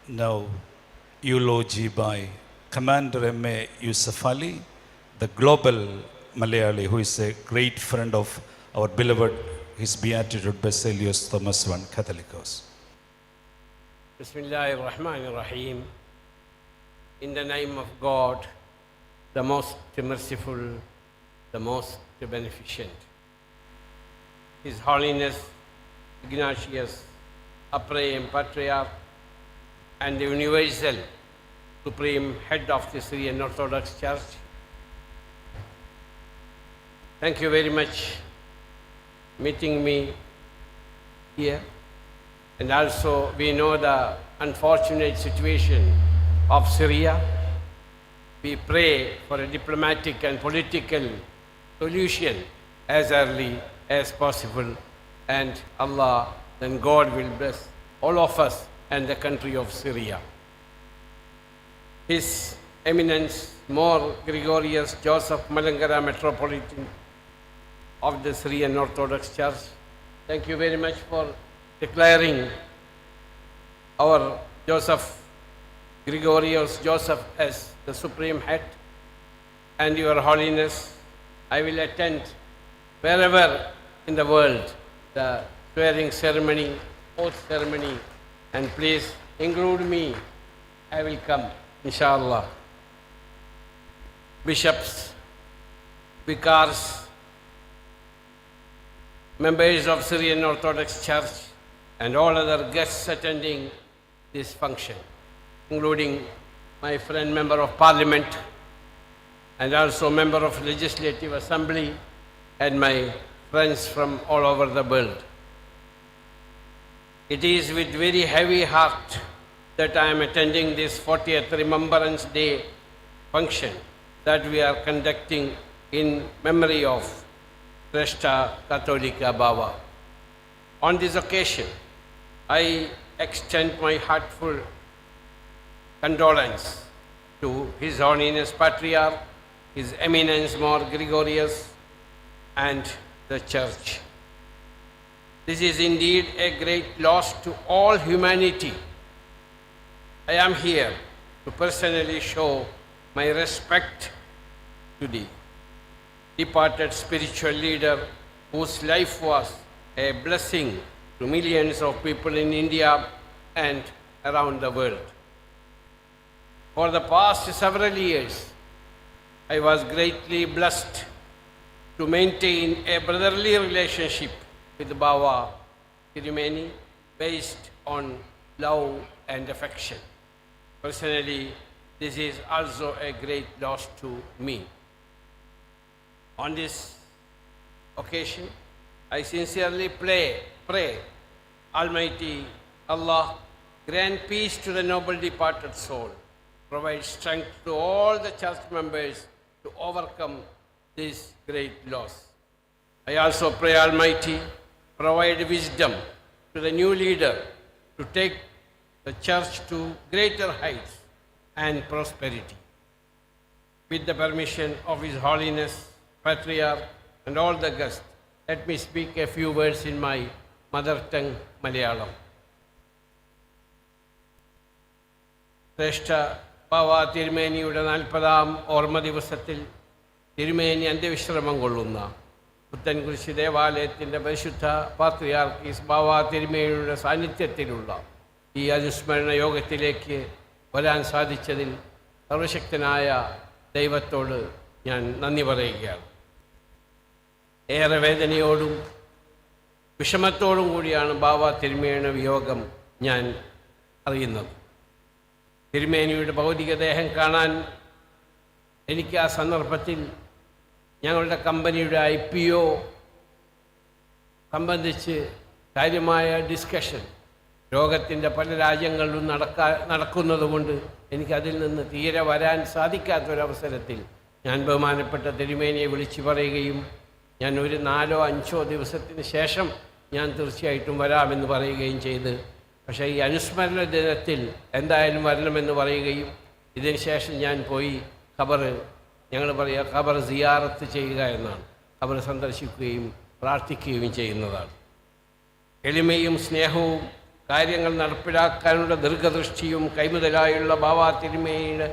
Now, eulogy by Commander M.A. Yusuf Ali, the global Malayali, who is a great friend of our beloved, His Beatitude Basilius Thomas I, Catholicos. Bismillahir Rahmanir Rahim. In the name of God, the most merciful, the most beneficent. His Holiness Ignatius, Supreme Patriarch and the Universal Supreme Head of the Syrian Orthodox Church, thank you very much meeting me here. And also we know the unfortunate situation of Syria. We pray for a diplomatic and political solution as early as possible, and Allah, then God will bless all of us and the country of Syria. His Eminence More Gregorius Joseph Malangara, Metropolitan of the Syrian Orthodox Church, thank you very much for declaring our Joseph Gregorius Joseph as the Supreme Head. And Your Holiness, I will attend wherever in the world the swearing ceremony, oath ceremony, and please include me. I will come, inshallah. Bishops, vicars, members of Syrian Orthodox Church, and all other guests attending this function, including my friend Member of Parliament and also Member of Legislative Assembly and my friends from all over the world. It is with very heavy heart that I am attending this 40th Remembrance Day function that we are conducting in memory of Shrestha Katholika Baba. On this occasion, I extend my heartfelt condolence to His Holiness Patriarch, His Eminence More Gregorius, and the Church. This is indeed a great loss to all humanity. I am here to personally show my respect to the departed spiritual leader whose life was a blessing to millions of people in India and around the world. For the past several years, I was greatly blessed to maintain a brotherly relationship with Baba Tirumeni based on love and affection. Personally, this is also a great loss to me. On this occasion, I sincerely pray Almighty Allah grant peace to the noble departed soul, provide strength to all the church members to overcome this great loss. I also pray Almighty provide wisdom to the new leader to take the church to greater heights and prosperity. With the permission of His Holiness Patriarch and all the guests, let me speak a few words in my mother tongue, Malayalam. Shrestha Baba Tirumeniയുടെ 40ാം ഓർമ്മ ദിവസത്തിൽ തിരുമേനി അന്ത്യവിശ്രമം കൊള്ളുന്ന പുത്തൻകുരിശ് ദേവാലയത്തിൻ്റെ പരിശുദ്ധ പാത്രിയാർക്കീസ് ബാബ തിരുമേനിയുടെ സാന്നിധ്യത്തിലുള്ള ഈ അനുസ്മരണ യോഗത്തിലേക്ക് വരാൻ സാധിച്ചതിൽ സർവശക്തനായ ദൈവത്തോട് ഞാൻ നന്ദി പറയുകയാണ്. ഏറെ വേദനയോടും വിഷമത്തോടും കൂടിയാണ് ബാബ തിരുമേനിയുടെ വിയോഗം ഞാൻ അറിയുന്നത്. തിരുമേനിയുടെ ഭൗതികദേഹം കാണാൻ എനിക്ക് ആ സന്ദർഭത്തിൽ ഞങ്ങളുടെ കമ്പനിയുടെ IPO സംബന്ധിച്ച് കാര്യമായ ഡിസ്കഷൻ ലോകത്തിൻ്റെ പല രാജ്യങ്ങളിലും നടക്കുന്നതുകൊണ്ട് എനിക്കതിൽ നിന്ന് തീരെ വരാൻ സാധിക്കാത്തൊരവസരത്തിൽ ഞാൻ ബഹുമാനപ്പെട്ട തിരുമേനിയെ വിളിച്ചു പറയുകയും ഞാൻ ഒരു 4-5 ദിവസത്തിന് ശേഷം ഞാൻ തീർച്ചയായിട്ടും വരാമെന്ന് പറയുകയും ചെയ്ത്, പക്ഷേ ഈ അനുസ്മരണ ദിനത്തിൽ എന്തായാലും വരണമെന്ന് പറയുകയും ഇതിന് ശേഷം ഞാൻ പോയി ഞങ്ങൾ പറയുക ഖബർ സിയാറത്ത് ചെയ്യുക എന്നാണ്. ഖബർ സന്ദർശിക്കുകയും പ്രാർത്ഥിക്കുകയും ചെയ്യുന്നതാണ്. എളിമയും സ്നേഹവും കാര്യങ്ങൾ നടപ്പിലാക്കാനുള്ള ദീർഘദൃഷ്ടിയും കൈമുതലായുള്ള ബാവാ തിരുമേനിയുടെ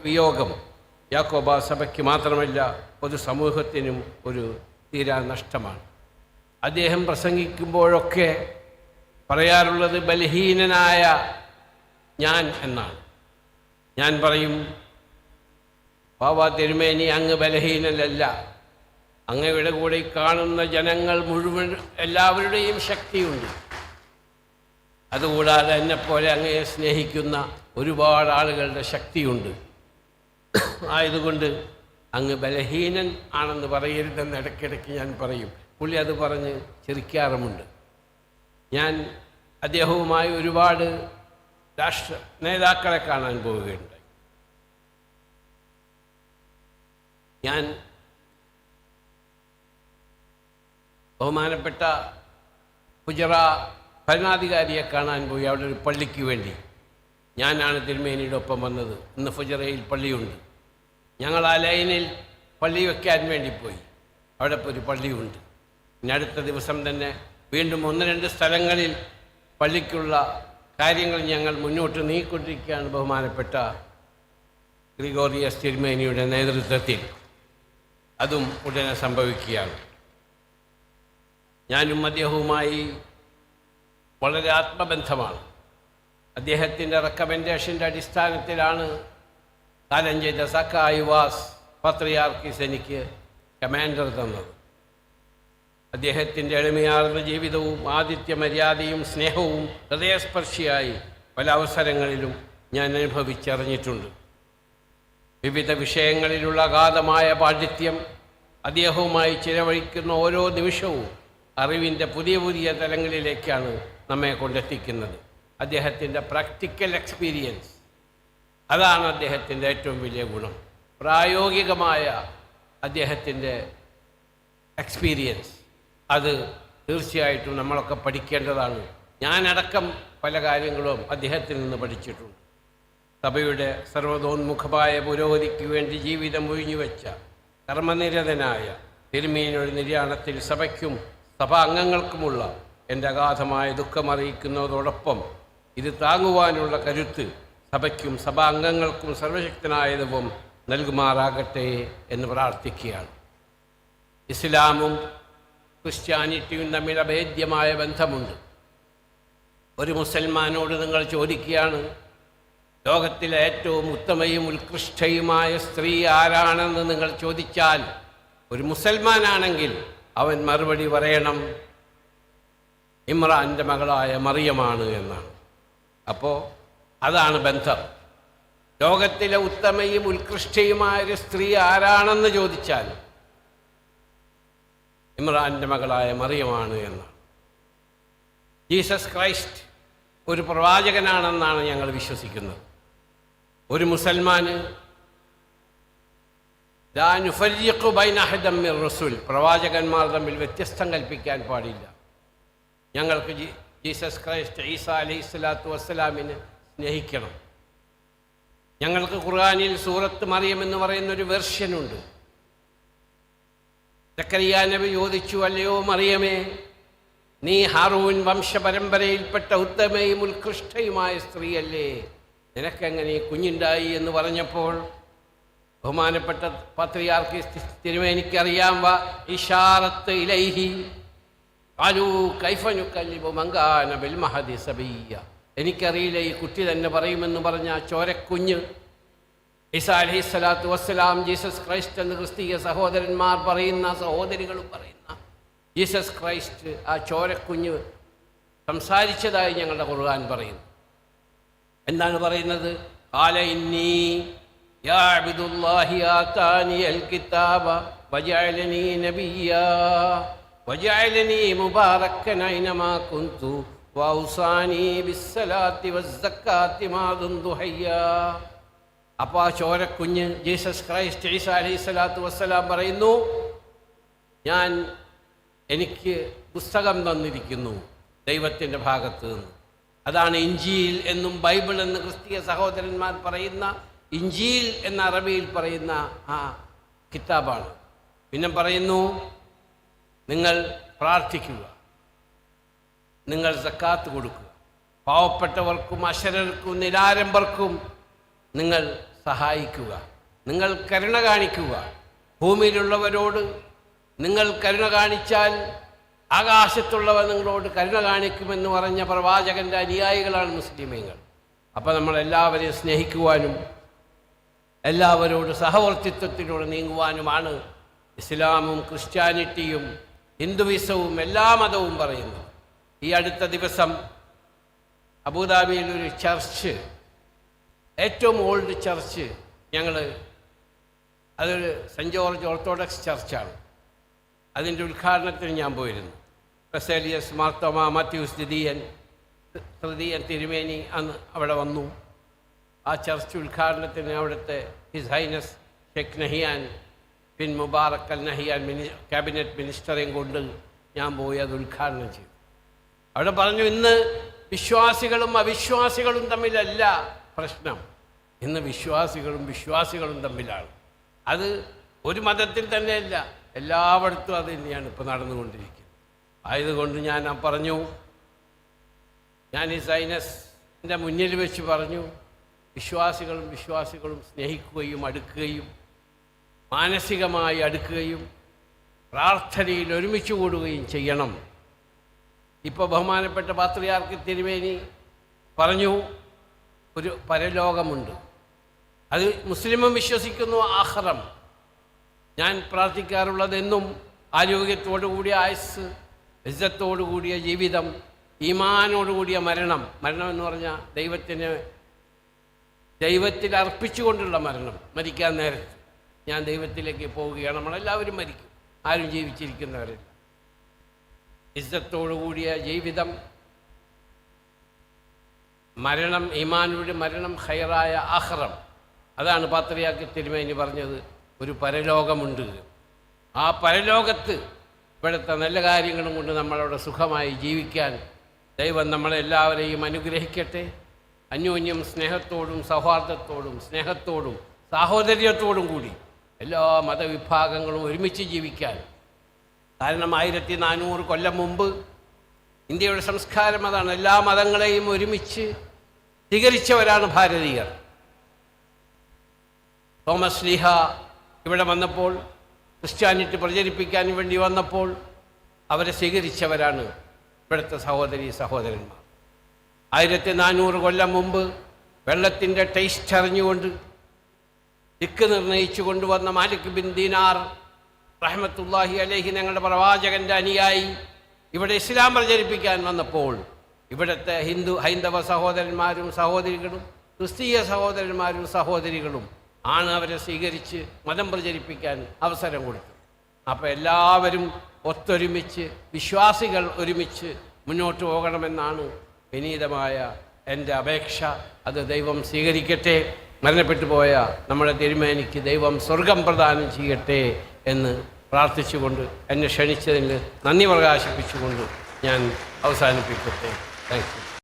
വിയോഗം യാക്കോബ സഭയ്ക്ക് മാത്രമല്ല പൊതുസമൂഹത്തിനും ഒരു തീരാ നഷ്ടമാണ്. അദ്ദേഹം പ്രസംഗിക്കുമ്പോഴൊക്കെ പറയാറുള്ളത് ബലഹീനനായ ഞാൻ എന്നാണ്. ഞാൻ പറയും, ബാവാ തിരുമേനി അങ്ങ് ബലഹീനനല്ല, അങ്ങയുടെ കൂടെ കാണുന്ന ജനങ്ങൾ മുഴുവൻ എല്ലാവരുടെയും ശക്തിയുണ്ട്. അതുകൂടാതെ എന്നെപ്പോലെ അങ്ങയെ സ്നേഹിക്കുന്ന ഒരുപാട് ആളുകളുടെ ശക്തിയുണ്ട്. ആയതുകൊണ്ട് അങ്ങ് ബലഹീനൻ ആണെന്ന് പറയരുതെന്ന് ഇടയ്ക്കിടയ്ക്ക് ഞാൻ പറയും. പുള്ളി അത് പറഞ്ഞ് ചിരിക്കാറുമുണ്ട്. ഞാൻ അദ്ദേഹവുമായി ഒരുപാട് രാഷ്ട്ര നേതാക്കളെ കാണാൻ പോവുകയുണ്ടായി. ഞാൻ ബഹുമാനപ്പെട്ട ഗുജറ ഭരണാധികാരിയെ കാണാൻ പോയി. അവിടെ ഒരു പള്ളിക്ക് വേണ്ടി ഞാനാണ് തിരുമേനിയുടെ ഒപ്പം വന്നത്. ഇന്ന് ഫുജറയിൽ പള്ളിയുണ്ട്. ഞങ്ങൾ ആ ലൈനിൽ പള്ളി വയ്ക്കാൻ വേണ്ടി പോയി. അവിടെ ഇപ്പോൾ ഒരു പള്ളിയുണ്ട്. ഇനി അടുത്ത ദിവസം തന്നെ വീണ്ടും 1-2 സ്ഥലങ്ങളിൽ പള്ളിക്കുള്ള കാര്യങ്ങൾ ഞങ്ങൾ മുന്നോട്ട് നീക്കിക്കൊണ്ടിരിക്കുകയാണ്. ബഹുമാനപ്പെട്ട ഗ്രിഗോറിയസ് തിരുമേനിയുടെ നേതൃത്വത്തിൽ അതും ഉടനെ സംഭവിക്കുകയാണ്. ഞാനും അദ്ദേഹവുമായി വളരെ ആത്മബന്ധമാണ്. അദ്ദേഹത്തിൻ്റെ റെക്കമെൻഡേഷൻ്റെ അടിസ്ഥാനത്തിലാണ് കാലം ചെയ്ത സക്കായി വാസ് പത്രിയാർക്കീസ് എനിക്ക് കമാൻഡർ തന്നത്. അദ്ദേഹത്തിൻ്റെ എളിമയാർന്ന ജീവിതവും ആതിഥ്യ മര്യാദയും സ്നേഹവും ഹൃദയസ്പർശിയായി പല അവസരങ്ങളിലും ഞാൻ അനുഭവിച്ചറിഞ്ഞിട്ടുണ്ട്. വിവിധ വിഷയങ്ങളിലുള്ള അഗാധമായ പാണ്ഡിത്യം, അദ്ദേഹവുമായി ചിലവഴിക്കുന്ന ഓരോ നിമിഷവും അറിവിൻ്റെ പുതിയ പുതിയ തലങ്ങളിലേക്കാണ് നമ്മെ കൊണ്ടെത്തിക്കുന്നത്. അദ്ദേഹത്തിൻ്റെ പ്രാക്ടിക്കൽ എക്സ്പീരിയൻസ്, അതാണ് അദ്ദേഹത്തിൻ്റെ ഏറ്റവും വലിയ ഗുണം. പ്രായോഗികമായ അദ്ദേഹത്തിൻ്റെ എക്സ്പീരിയൻസ്, അത് തീർച്ചയായിട്ടും നമ്മളൊക്കെ പഠിക്കേണ്ടതാണ്. ഞാനടക്കം പല കാര്യങ്ങളും അദ്ദേഹത്തിൽ നിന്ന് പഠിച്ചിട്ടുണ്ട്. സഭയുടെ സർവ്വതോന്മുഖമായ പുരോഗതിക്ക് വേണ്ടി ജീവിതം ഒഴിഞ്ഞുവെച്ച കർമ്മനിരതനായ തിരുമേനിയുടെ നിര്യാണത്തിൽ സഭയ്ക്കും സഭാ അംഗങ്ങൾക്കുമുള്ള എൻ്റെ അഗാധമായ ദുഃഖമറിയിക്കുന്നതോടൊപ്പം ഇത് താങ്ങുവാനുള്ള കരുത്ത് സഭയ്ക്കും സഭാ അംഗങ്ങൾക്കും സർവശക്തനായ ദൈവം നൽകുമാറാകട്ടെ എന്ന് പ്രാർത്ഥിക്കുകയാണ്. ഇസ്ലാമും ക്രിസ്ത്യാനിറ്റിയും തമ്മിൽ അഭേദ്യമായ ബന്ധമുണ്ട്. ഒരു മുസൽമാനോട് നിങ്ങൾ ചോദിക്കുകയാണ്, ലോകത്തിലെ ഏറ്റവും ഉത്തമയും ഉത്കൃഷ്ടയുമായ സ്ത്രീ ആരാണെന്ന് നിങ്ങൾ ചോദിച്ചാൽ, ഒരു മുസൽമാനാണെങ്കിൽ അവൻ മറുപടി പറയണം ഇമ്രാൻ്റെ മകളായ മറിയമാണ് എന്നാണ്. അപ്പോൾ അതാണ് ബന്ധം. ലോകത്തിലെ ഉത്തമയും ഉത്കൃഷ്ടയുമായ ഒരു സ്ത്രീ ആരാണെന്ന് ചോദിച്ചാൽ ഇമ്രാൻ്റെ മകളായ മറിയമാണ് എന്നാണ്. ജീസസ് ക്രൈസ്റ്റ് ഒരു പ്രവാചകനാണെന്നാണ് ഞങ്ങൾ വിശ്വസിക്കുന്നത്. ഒരു മുസൽമാന് പ്രവാചകന്മാർ തമ്മിൽ വ്യത്യസ്തം കൽപ്പിക്കാൻ പാടില്ല. ഞങ്ങൾക്ക് ജീസസ് ക്രൈസ്റ്റ് ഈസ അലൈഹിസ്സലാത്തു വസ്സലാമിനെ സ്നേഹിക്കണം. ഞങ്ങൾക്ക് ഖുർആനിൽ സൂറത്ത് മറിയം എന്ന് പറയുന്നൊരു വെർഷനുണ്ട്. സക്കരിയ നബി ചോദിച്ചു, അല്ലയോ മറിയമേ, നീ ഹാറൂൻ വംശപരമ്പരയിൽപ്പെട്ട ഉത്തമയും ഉത്കൃഷ്ടയുമായ സ്ത്രീയല്ലേ, നിനക്കെങ്ങനെ കുഞ്ഞുണ്ടായി എന്ന് പറഞ്ഞപ്പോൾ ബഹുമാനപ്പെട്ട പത്രിയാർക്കീസ് തിരുമേനിക്കറിയാം. ഇഷാറത്ത് ഇലൈഹി ഖാലൂ കൈഫ നുകല്ലിമു മൻ കാന ബിൽ മഹദി സബിയ്യ. എനിക്കറിയില്ല, ഈ കുട്ടി തന്നെ പറയുമെന്ന് പറഞ്ഞ ആ ചോരക്കുഞ്ഞ് ഈസാ അലൈഹിസ്സലാത്തു വസ്സലാം, ജീസസ് ക്രൈസ്റ്റ് എന്ന് ക്രിസ്തീയ സഹോദരന്മാർ പറയുന്ന, സഹോദരികളും പറയുന്ന ജീസസ് ക്രൈസ്റ്റ്, ആ ചോരക്കുഞ്ഞ് സംസാരിച്ചതായി ഞങ്ങളുടെ ഖുർആൻ പറയുന്നു. എന്താണ് പറയുന്നത്? ഖാല ഇന്നി യാ അബ്ദുല്ലാഹി ആതാനിയൽ കിതാബ വജഅലനി നബിയ്യാ വജഅലനി മുബാറക്കൻ ഐനമാ കുന്തു വൗസാനി ബിസ്സലാത്തി വസ്സക്കാത്തി മാ ദുംതു ഹയ്യാ. അപ്പോൾ ആ ചോരക്കുഞ്ഞ് ജീസസ് ക്രൈസ്റ്റ് ഈസാ അലൈഹിസ്സലാത്തു വസ്സലാം പറയുന്നു, എനിക്ക് പുസ്തകം തന്നിരിക്കുന്നു ദൈവത്തിൻ്റെ ഭാഗത്ത് നിന്ന്. അതാണ് ഇഞ്ചീൽ എന്നും ബൈബിൾ എന്ന് ക്രിസ്തീയ സഹോദരന്മാർ പറയുന്ന, ഇഞ്ചീൽ എന്ന അറബിയിൽ പറയുന്ന ആ കിതാബാണ്. പിന്നെ പറയുന്നു, നിങ്ങൾ പ്രാർത്ഥിക്കുക. നിങ്ങൾ സക്കാത്ത് കൊടുക്കുക. പാവപ്പെട്ടവർക്കും അശരർക്കും നിരാലംബർക്കും നിങ്ങൾ സഹായിക്കുക. നിങ്ങൾ കരുണ കാണിക്കുക. ഭൂമിയിലുള്ളവരോട് നിങ്ങൾ കരുണ കാണിച്ചാൽ ആകാശത്തുള്ളവർ നിങ്ങളോട് കരുണ കാണിക്കുമെന്ന് പറഞ്ഞ പ്രവാചകൻ്റെ അനുയായികളാണ് മുസ്ലിമീങ്ങൾ. അപ്പോൾ നമ്മളെല്ലാവരെയും സ്നേഹിക്കുവാനും എല്ലാവരോട് സഹവർത്തിത്വത്തിലൂടെ നീങ്ങുവാനുമാണ് ഇസ്ലാമും ക്രിസ്ത്യാനിറ്റിയും ഹിന്ദുവിസവും എല്ലാ മതവും പറയുന്നത്. ഈ അടുത്ത ദിവസം അബുദാബിയിലൊരു ചർച്ച്, ഏറ്റവും ഓൾഡ് ചർച്ച്, അതൊരു സെൻറ്റ് ജോർജ് ഓർത്തഡോക്സ് ചർച്ചാണ്. അതിൻ്റെ ഉദ്ഘാടനത്തിന് ഞാൻ പോയിരുന്നു. ബസേലിയസ് മാർത്തോമ മാത്യൂസ് തൃതീയൻ തിരുമേനി അന്ന് അവിടെ വന്നു. ആ ചർച്ച് ഉദ്ഘാടനത്തിന് അവിടുത്തെ his highness Sheikh Nahyan bin Mubarak Al Nahyan cabinet മിനിസ്റ്ററെയും കൊണ്ട് ഞാൻ പോയി അത് ഉദ്ഘാടനം ചെയ്തു. അവിടെ പറഞ്ഞു, ഇന്ന് വിശ്വാസികളും അവിശ്വാസികളും തമ്മിലല്ല പ്രശ്നം, ഇന്ന് വിശ്വാസികളും തമ്മിലാണ്. അത് ഒരു മതത്തിൽ തന്നെയല്ല, എല്ലായിടത്തും അത് തന്നെയാണ് ഇപ്പോൾ നടന്നുകൊണ്ടിരിക്കുന്നത്. ആയതുകൊണ്ട് ഞാൻ പറഞ്ഞു, ഞാൻ ഈ സൈനസിൻ്റെ മുന്നിൽ വെച്ച് പറഞ്ഞു, വിശ്വാസികളും സ്നേഹിക്കുകയും അടുക്കുകയും മാനസികമായി അടുക്കുകയും പ്രാർത്ഥനയിൽ ഒരുമിച്ച് കൂടുകയും ചെയ്യണം. ഇപ്പോൾ ബഹുമാനപ്പെട്ട പാത്രിയാർക്ക് തിരുമേനി പറഞ്ഞു, ഒരു പരലോകമുണ്ട്, അത് മുസ്ലിമും വിശ്വസിക്കുന്നു. ആഖിറം ഞാൻ പ്രാർത്ഥിക്കാറുള്ളതെന്നും ആരോഗ്യത്തോടുകൂടിയ ആയുസ്, ഇസ്സത്തോടുകൂടിയ ജീവിതം, ഈമാനോടുകൂടിയ മരണം എന്ന് പറഞ്ഞാൽ ദൈവത്തിൽ അർപ്പിച്ചുകൊണ്ടുള്ള മരണം. മരിക്കാൻ നേരത്ത് ഞാൻ ദൈവത്തിലേക്ക് പോവുകയാണ്. നമ്മളെല്ലാവരും മരിക്കും, ആരും ജീവിച്ചിരിക്കുന്നവരില്ല. ഇസ്സത്തോടുകൂടിയ ജീവിതം, മരണം, ഈമാനോട് മരണം, ഖൈറായ ആഖിറം. അതാണ് പാത്രിയാർക്ക് തിരുമേനി പറഞ്ഞത്, ഒരു പരലോകമുണ്ട്. ആ പരലോകത്ത് ഇവിടുത്തെ നല്ല കാര്യങ്ങളും കൊണ്ട് നമ്മളവിടെ സുഖമായി ജീവിക്കാൻ ദൈവം നമ്മളെല്ലാവരെയും അനുഗ്രഹിക്കട്ടെ. അന്യോന്യം സ്നേഹത്തോടും സൗഹാർദ്ദത്തോടും സാഹോദര്യത്തോടും കൂടി എല്ലാ മതവിഭാഗങ്ങളും ഒരുമിച്ച് ജീവിക്കാൻ. കാരണം 1400 കൊല്ലം മുമ്പ് ഇന്ത്യയുടെ സംസ്കാരം അതാണ്. എല്ലാ മതങ്ങളെയും ഒരുമിച്ച് സ്വീകരിച്ചവരാണ് ഭാരതീയർ. തോമസ് ലീഹ ഇവിടെ വന്നപ്പോൾ, ക്രിസ്ത്യാനിറ്റി പ്രചരിപ്പിക്കാൻ വേണ്ടി വന്നപ്പോൾ അവരെ സ്വീകരിച്ചവരാണ് ഇവിടുത്തെ സഹോദരന്മാർ. 1400 കൊല്ലം മുമ്പ് വെള്ളത്തിൻ്റെ ടേസ്റ്റ് അറിഞ്ഞുകൊണ്ട് ദിക്ക് നിർണയിച്ചു കൊണ്ടുവന്ന മാലിക് ബിൻ ദീനാർ റഹ്മത്തുള്ളാഹി അലൈഹി, ഞങ്ങളുടെ പ്രവാചകൻ്റെ അനുയായി, ഇവിടെ ഇസ്ലാം പ്രചരിപ്പിക്കാൻ വന്നപ്പോൾ ഇവിടുത്തെ ഹൈന്ദവ സഹോദരന്മാരും സഹോദരികളും ക്രിസ്തീയ സഹോദരന്മാരും സഹോദരികളും ആണ് അവരെ സ്വീകരിച്ച് മതം പ്രചരിപ്പിക്കാൻ അവസരം കൊടുത്തു. അപ്പോൾ എല്ലാവരും ഒത്തൊരുമിച്ച്, വിശ്വാസികൾ ഒരുമിച്ച് മുന്നോട്ട് പോകണമെന്നാണ് വിനീതമായ എൻ്റെ അപേക്ഷ. അത് ദൈവം സ്വീകരിക്കട്ടെ. മരണപ്പെട്ടു പോയ നമ്മുടെ തിരുമേനിക്ക് ദൈവം സ്വർഗം പ്രദാനം ചെയ്യട്ടെ എന്ന് പ്രാർത്ഥിച്ചുകൊണ്ട്, എന്നെ ക്ഷണിച്ചതിന് നന്ദി പ്രകാശിപ്പിച്ചുകൊണ്ട് ഞാൻ അവസാനിപ്പിക്കട്ടെ. Thank you.